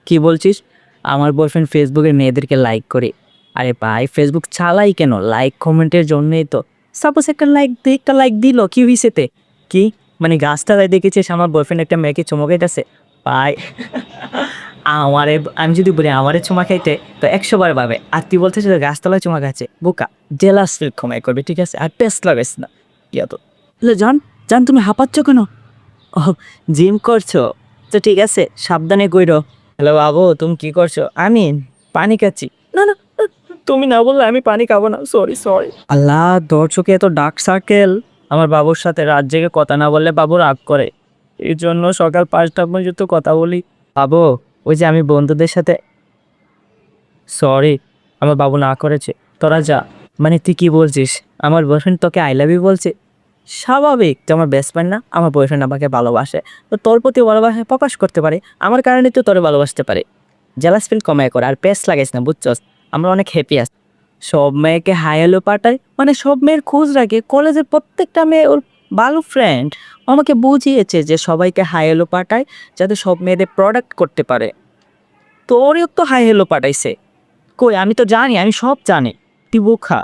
কি বলছিস? আমার বয়ফ্রেন্ড ফেসবুকে মেয়েদেরকে লাইক করে। আরে ভাই ফেসবুক চালাই কেন? লাইক কমেন্টের জন্যই তো। সাপোজ একটা লাইক দিল, কি হইছেতে? কি? মানে গাছতলায় দেখেছিস আমার বয়ফ্রেন্ড একটা মেয়েকে চুমু খাইতেছে? ভাই আমি যদি বলি আমারে চুমা খাইতে তো ১০০ বার ভাবে। আর তুই বলছিস যে গাছতলায় চুমা খাচ্ছে। বোকা। জেলাস ফিল কমাই করবে, ঠিক আছে? আর পেস্ট লাগাইস না। ইয়া তো। জান, জান তুমি হাঁপাচ্ছ কেন? ওহ, জিম করছো? তো ঠিক আছে, সাবধানে কইরো। হ্যালো বাবু, তুমি কি করছো? আমি পানি খাচ্ছি। না, না, তুমি না বললে আমি পানি খাবো না। Sorry, sorry. আল্লাহ, তোর চোখে এত ডার্ক সার্কেল। আমার বাবুর সাথে রাত জেগে কথা না বললে বাবু রাগ করে। এই জন্য সকাল ৫টা পর্যন্ত কথা বলি। বাবু, ওই যে আমি বন্ধুদের সাথে সরি, আমার বাবু না করেছে। তোরা যা। মানে তুই কি বলছিস? আমার বয়ফ্রেন্ড তোকে আই লাভ ইউ বলছে? স্বাভাবিক, তুই আমার বেস্ট ফ্রেন্ড না? আমার বয়ফ্রেন্ড আমাকে ভালোবাসে, তো তোর প্রতি ভালোবাসা প্রকাশ করতে পারে। আমার কারণে তো তোরে ভালোবাসতে পারে। জেলাস ফিল কমায় কর আর পেস লাগাইস না, বুঝছস? আমরা অনেক হ্যাপি আছি। সব মেয়েকে হাই হ্যালো পাঠায়, মানে সব মেয়ের খোঁজ রাখে। কলেজের প্রত্যেকটা মেয়ে ওর ভালো ফ্রেন্ড। আমাকে বুঝিয়েছে যে সবাইকে হাই হ্যালো পাঠায় যাতে সব মেয়েদের প্রোডাক্ট করতে পারে। তোরও তো হাই হ্যালো পাঠাইছে। কই, আমি তো জানি, আমি সব জানি। তুই বোকা।